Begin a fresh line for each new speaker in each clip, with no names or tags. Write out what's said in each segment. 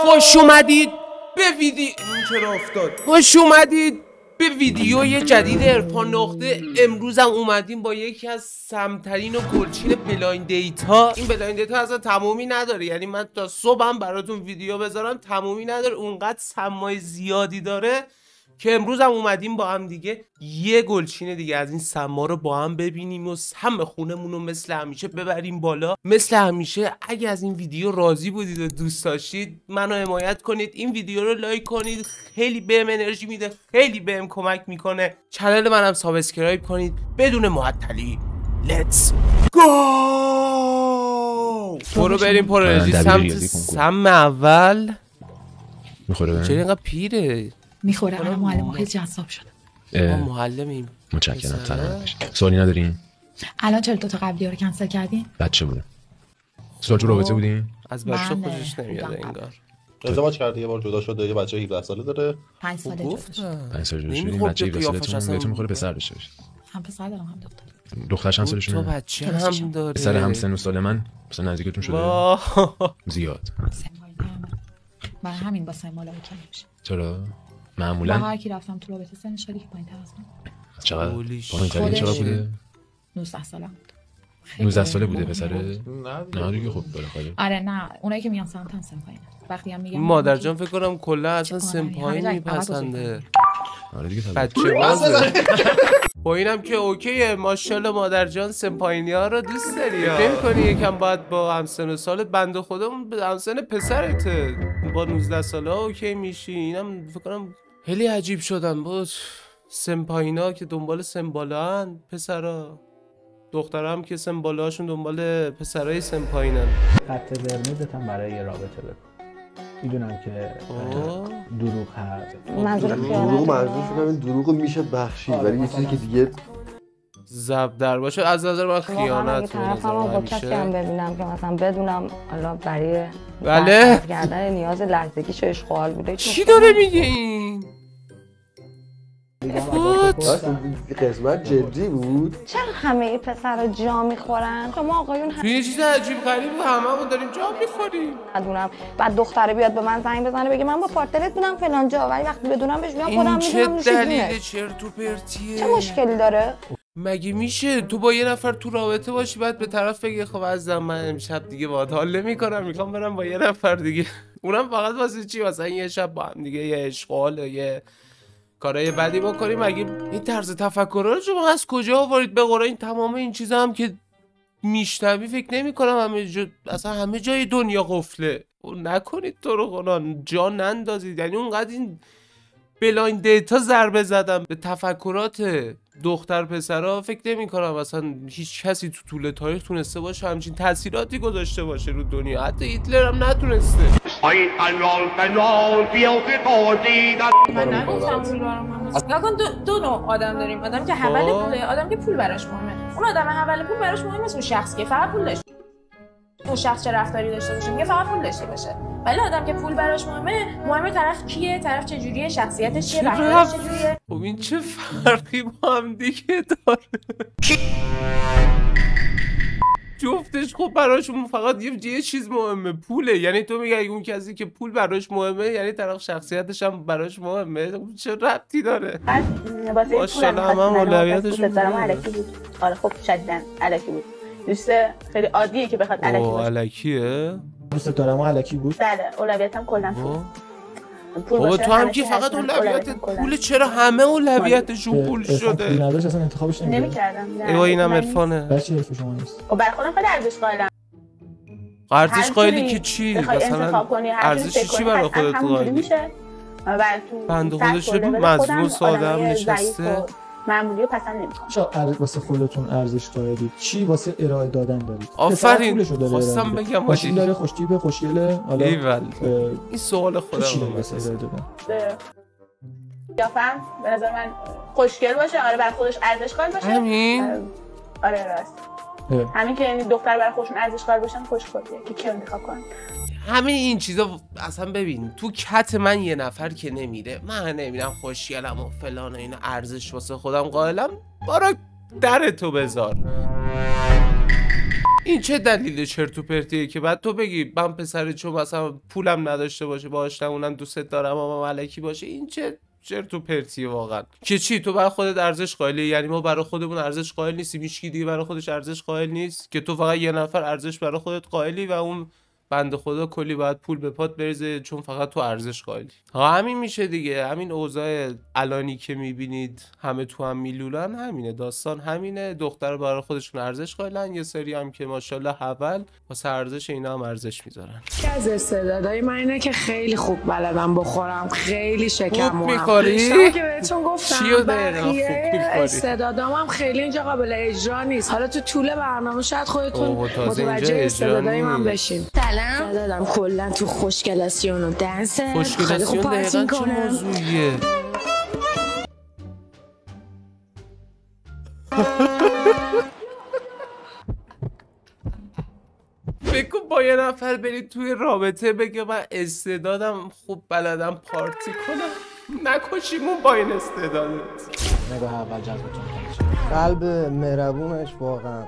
خوش اومدید به ویدیو چرا افتاد؟ خوش اومدید به ویدیوی جدید عرفان نقطه. امروز هم اومدیم با یکی از سمترین و گلچین بلایند دیتا. این بلایند دیتا اصلا تمومی نداره، یعنی من تا صبحم براتون ویدیو بذارم تمومی نداره، اونقدر سمای زیادی داره که امروز هم اومدیم با هم دیگه یه گلچین دیگه از این سما رو با هم ببینیم و سم خونمون رو مثل همیشه ببریم بالا. مثل همیشه اگه از این ویدیو راضی بودید و دوست داشتید منو حمایت کنید، این ویدیو رو لایک کنید، خیلی بهم انرژی میده، خیلی بهم کمک میکنه. چنل منم سابسکرایب کنید. بدون معطلی لیتس گو. برو بریم پر انرژی سمت سم اول.
میخوره
چرا اینقدر پیره؟
میخوره. الان معلم خیلی جذاب شده.
ما معلمیم.
متشکرم. سلامت. سوالی ندارین؟
الان چرا تا قبلی رو کنسل کردین؟
بچه بوده. سوال تو رابطه بودین؟
از بچه خوشش نمیاد انگار.
ازدواج کرده، یه بار جدا شده، یه بچه 17 ساله داره.
5 ساله جدا شده.
5 سال جدا شدین. بچه 17 سالتون بهتون میخوره پسر بشه.
هم پسر دارم هم دختر.
دختر چند سالشونه؟
تو بچه هم داره.
پسر هم سن و سال من مثلا نزدیکتون شده؟ زیاد.
برای همین با سیمال اوکی میشه.
چرا؟ معمولا
هر کی رفتم تو رابطه سنش خیلی پایین‌تر از من.
چقدر؟ پایین‌تر چقدر بوده؟
19 ساله بود.
19 ساله بوده پسره؟ نه دیگه خب بالاخره.
آره نه اونایی که میان سمت هم سن پایینه. وقتی هم میگم
مادر جان فکر کنم کلا اصلا سن پایین میپسنده.
آره دیگه
بچه بازه. با اینم که اوکیه. ماشاءالله مادر جان سن پایینی‌ها رو دوست داری. نمی‌کنی یکم باید با همسن و سال بنده خودمون به همسن پسرته با 19 ساله اوکی میشی. اینم فکر کنم خیلی عجیب شدن بود. سن پایینا که دنبال سن بالان، پسرا دخترها هم که سن بالاشون دنبال پسرای سن پایینن.
خط قرمزتم برای یه رابطه بکن. میدونم که دروغ هست.
دروغ منظورش کنم این دروغ میشه بخشید، ولی یه چیزی که دیگه
زب در باشه از نظر من خیانت
به نظر من با کسی هم ببینم که مثلا بدونم حالا برای
بله
کردن نیاز لحظگیش اشغال بوده.
چی داره میگه این؟
قسمت جدی بود.
چرا همه پسرا جا میخورن؟ شما آقایون
تو یه چیز عجیب غریب هممون داریم جا میخوریم.
ندونم بعد دختره بیاد به من زنگ بزنه بگه من با پارتنرت بودم فلان جا، ولی وقتی بدونم بهش میگم خودم میدونم.
چه دلیل چرت و پرتیه؟
چه مشکلی داره؟
مگه میشه تو با یه نفر تو رابطه باشی بعد به طرف بگی خب عزیزم من امشب دیگه باهات حال نمی‌کنم، میخوام برم با یه نفر دیگه. اونم فقط واسه چی؟ مثلا یه شب با هم دیگه یه اشغال یه کارهای بدی بکنیم. مگه این طرز تفکرها رو شما از کجا آورید؟ به قرآن این تمام این چیزا هم که میشنوی فکر نمی‌کنم اصلا همه جای دنیا قفله. نکنید تو رو قرآن جا نندازید. یعنی اونقدر این بلایند دیتا ضربه زدم به تفکرات دختر پسرها فکر نمی‌کنم اصلا هیچ کسی تو طول تاریخ تونسته باشه همچین تاثیراتی گذاشته باشه رو دنیا. حتی هیتلر هم نتونسته.
من نگفتم پول برام نکن. دو نوع آدم داریم. آدم که حول پوله، آدم که پول براش مهمه. اون آدم حول پول براش مهم نیست، اون شخص که فقط پول داشته، اون شخص چه رفتاری داشته باشه میگه فقط پول داشته باشه. ولی آدم که پول براش مهمه طرف کیه، طرف چه جوریه، شخصیتش چیه، رفتارش چجوریه.
خب این چه فرقی با هم دیگه داره؟ جفتش خب براشون فقط یه چیز مهمه، پوله. یعنی تو میگه اون کسی که پول براش مهمه یعنی طرف شخصیتش هم براش مهمه. چه ربطی داره؟ ماشاءالله هم اولویتش
بود. آره خب شدیداً الکی بود. دوست خیلی عادیه که بخواد الکی باشه.
الکیه؟
دوست دارم الکی بود.
بله اولویتم کلا پول.
بابا تو هم که فقط اولویت پول، چرا همه اولویتشون پول شده؟
پول نداشت اصلا انتخابش
نمی‌کردم.
ایوا اینم عرفانه.
بچه حرف شما نیست.
خب برای خودم خیلی ارزش قائلم.
ارزش قائلی که چی؟ مثلا ارزش چی برای خودت قائلی؟ بنده خودش مظلوم ساده هم نشسته.
معمولی رو پسند نمی‌کنم.
چرا واسه خودتون ارزش قائلید؟ چی واسه ارائه دادن دارید؟
آفرین خواستم بگم
ماشین داره، خوشتیپ، خوشگله. حالا
این سوال خودم
واسه ارائه دادن.
قیافم به نظر من خوشگل باشه. آره برای خودش ارزش قائل باشه.
همین؟
آره راست. همین که این دختر برای خودشون ارزش قائل باشن خوش‌خویه که کی انتخاب کنن.
همین این چیزا اصلا ببین تو کت من یه نفر که نمیره، من نمیرم خوشگلم و فلان و اینا ارزش واسه خودم قائلم. برو در تو بذار. این چه دلیل چرت و پرتیه که بعد تو بگی من پسر چون مثلا پولم نداشته باشه باهاش نمونم دوست دارم اما ملکی باشه، این چه چرت و پرتیه واقعا. که چی تو برای خودت ارزش قائلی؟ یعنی ما برای خودمون ارزش قائل نیستیم، هیچ کی دیگه برای خودش ارزش قائل نیست که تو فقط یه نفر ارزش برای خودت قائلی و اون بنده خدا کلی باید پول به پات بریزه چون فقط تو ارزش قائلی. ها همین میشه دیگه. همین اوضاع الانی که میبینید همه تو هم میلولن همینه، داستان همینه. دختر برای خودشون ارزش قائلن، یه سری هم که ماشاءالله اول واسه ارزش اینا هم ارزش میذارن.
از استعدادای من اینه که خیلی خوب بلدم بخورم، خیلی شکم
خوب میخوری؟
که بهتون گفتم
چیو دقیقا خوب میخوری؟
استعدادام هم خیلی اینجا قابل اجرا نیست. حالا تو طول برنامه شاید خودتون متوجه استعدادای من بشین. دادم کلا تو خوشگلاسیون و دنس خیلی خوب پارتی کنم.
بگو با یه نفر برید توی رابطه بگه من استعدادم خوب بلدم پارتی کنم، نکشیمون با این استعدادت.
نگاه اول جذبتون کنه
قلب مهربونش واقعا.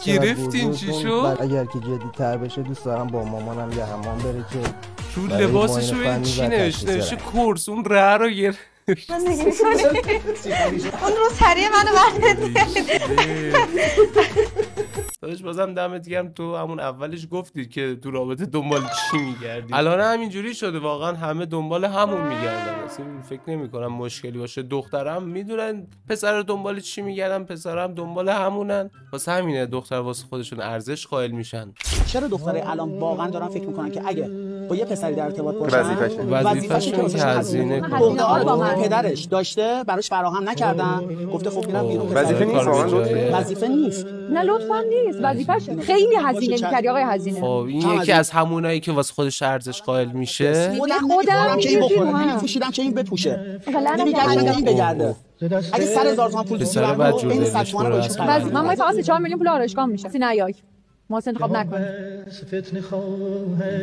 گرفتین چی شد؟
اگر که جدی تر بشه دوست دارم با مامانم یه حمام بره که
رو لباسش رو این چی نوشته کورس اون ره رو گرفت.
اون رو سریع منو
داداش بازم دمت گرم، تو همون اولش گفتی که تو رابطه دنبال چی میگردی. الان همینجوری شده واقعا همه دنبال همون میگردن. اصلا فکر نمی‌کنم مشکلی باشه. دخترم میدونن پسر دنبال چی میگردن، پسرم دنبال همونن. واسه همینه دختر واسه خودشون ارزش قائل میشن.
چرا دختره الان واقعا دارن فکر میکنن که اگه با یه پسری در ارتباط باشن
وظیفه‌شون که هزینه
کنه. پدرش داشته براش فراهم نکردن، گفته خب میرم بیرون.
وظیفه نیست واقعا،
وظیفه نیست.
نه لطفا نیست، وظیفه‌شه. خیلی هزینه می‌کردی آقای هزینه.
خب این یکی از همونایی که واسه خودش ارزش قائل میشه.
خودم که این بخوره، نمی‌پوشیدم که این بپوشه، نمی‌گردم که این بگرده. اگه 100,000 تومان پول بگیرم این 100 تومان رو بشه.
من فقط 4 میلیون پول آرایشگاه میشه. نیای محسن انتخاب نکن.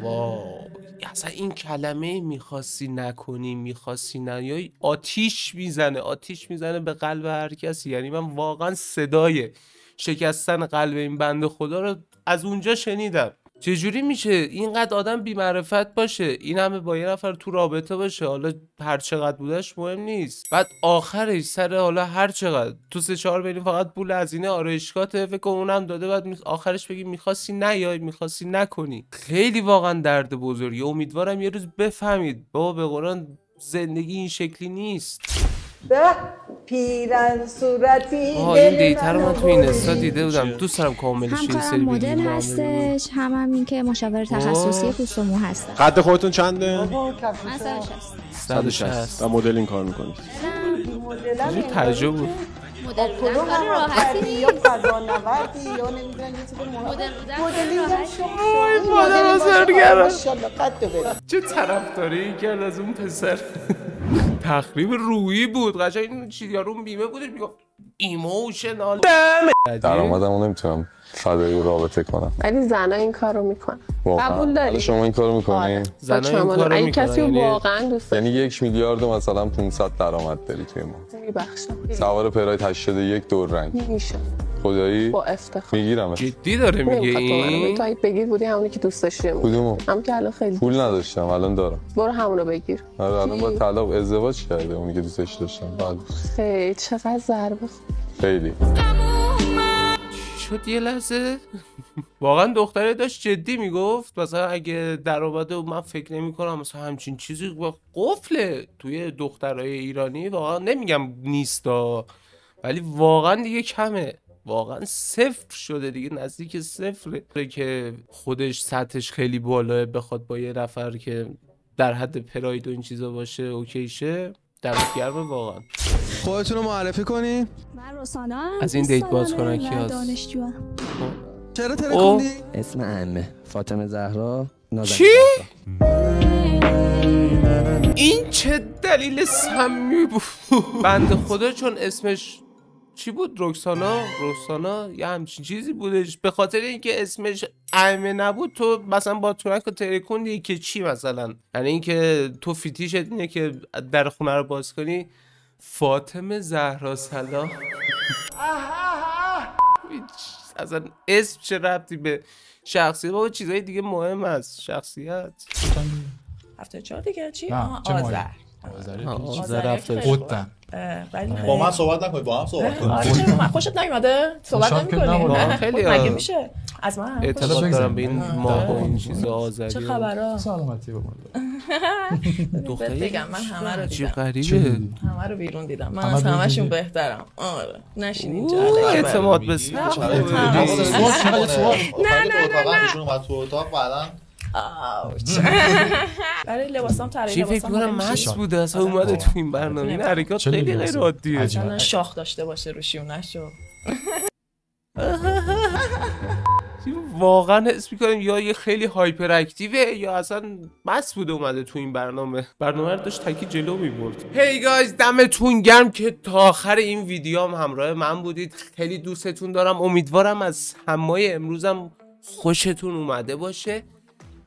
واو اصلا این کلمه میخواستی نکنی میخواستی نیای آتیش میزنه به قلب هر کسی. یعنی من واقعا صدای شکستن قلب این بنده خدا رو از اونجا شنیدم. چجوری میشه اینقدر آدم بی‌معرفت باشه، این همه با یه نفر تو رابطه باشه، حالا هر چقدر بودش مهم نیست، بعد آخرش سر حالا هر چقدر تو 3-4 میلیون فقط پول هزینه آرایشگاهه، فکر کنم اونم داده، بعد آخرش بگی میخواستی نیای میخواستی نکنی. خیلی واقعا درد بزرگی. امیدوارم یه روز بفهمید بابا به قرآن زندگی این شکلی نیست.
به پیرن صورتی
این دیتا رو من تو این استا دیده بودم، دوست دارم کاملش یه سری
مدل هستش، هم این که مشاور تخصصی پوست و مو هستم.
قد خودتون چنده؟
من
160 و مدل این کار میکنید؟
چه تعجب بود.
مدل بودن کار راحتی
یا فضانوردی یا نمیدونم یه چیز
مدل چه طرفداری کرد از اون پسر. تخریب روحی بود قشنگ. این چیز یارو بیمه بودش میگفت ایموشنال.
درآمدمو نمیتونم فدای رابطه کنم،
ولی زنا این کارو میکنن. قبول داری؟
شما این کارو میکنین؟
زنا این کارو
میکنن. کسی واقعا دوست
یعنی 1 میلیارد مثلا 500 درآمد داری توی ما.
میبخشم.
سوار پراید 81 دور رنگ
میشه.
خدایی
با افتخار
میگیرم.
جدی داره میگه این؟
تو بگیر بودی همونی که دوست داشتی.
کدومو؟
هم که الان خیلی
پول نداشتم الان دارم.
برو همونو بگیر.
آره الان با طلاق ازدواج کرده اونی که دوستش داشتم. بعد
خیلی چقدر ضربه.
خیلی
شد یه لحظه واقعا دختره داشت جدی میگفت مثلا اگه درآمد من فکر نمی‌کنم مثلا همچین چیزی قفله توی دخترای ایرانی. واقعا نمیگم نیستا ولی واقعا دیگه کمه، واقعا صفر شده دیگه، نزدیک صفره که خودش سطحش خیلی بالاه بخواد با یه نفر که در حد پراید و این چیزا باشه اوکیشه. دمت گرمه واقعا.
خودتون رو معرفی کنی؟
من روسانا
از این دیت باز کنن کی هست؟
دانشجوام.
چرا ترکوندی؟
اسم عمه فاطمه زهرا نازنین.
چی؟ این چه دلیل سمی بود؟ بنده خدا چون اسمش چی بود؟ رکسانا یه همچین چیزی بودش. به خاطر اینکه اسمش عمه نبود تو مثلا با تونک رو ترکوندی که چی مثلا؟ یعنی اینکه تو فیتیشت اینه که در خونه رو باز کنی فاطمه زهرا سلام. اصلا اسم چه ربطی به شخصیت؟ بابا چیزای دیگه مهم است. شخصیت
74 دیگه چی؟
آذر.
آذر 74
با من صحبت نکنید، با هم صحبت کنید.
آره خوشت نیومده؟ صحبت نمی‌کنی؟ خیلی مگه میشه؟ از من
اعتماد دارم به این ماه و این چیزا آذری.
چه خبرا؟
سلامتی بابا.
دختری
بگم من همه رو
چه
دیدم.
غریبه.
همه رو بیرون دیدم. من از همه‌شون بهترم. آره. نشین اینجا.
اعتماد به
نه
تو اتاق بعداً
برای لباسام طراحی
چی فکر کنم مست بوده اصلا اومده تو این برنامه. این حرکات خیلی غیر عادیه.
اصلا شاخ داشته باشه روشیون نشو.
واقعا حس می‌کنم یا یه خیلی هایپر اکتیوه یا اصلا مست بوده اومده تو این برنامه رو داشت تکی جلو می‌برد. هی گایز دمتون گرم که تا آخر این ویدیو هم همراه من بودید. خیلی دوستتون دارم. امیدوارم از همای امروزم خوشتون اومده باشه.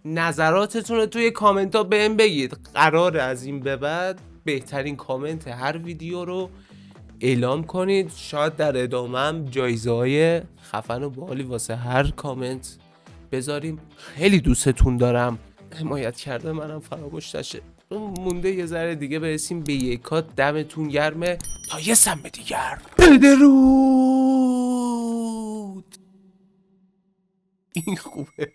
نظراتتون رو توی کامنت ها بهم بگید. قراره از این به بعد بهترین کامنت هر ویدیو رو اعلام کنید. شاید در ادامه هم جایزه های خفن و باحالی واسه هر کامنت بذاریم. خیلی دوستتون دارم. حمایت کرده منم فراموش نشه. مونده یه ذره دیگه برسیم به یکات. دمتون گرمه تا یه سم دیگر. بدرود. این خوبه.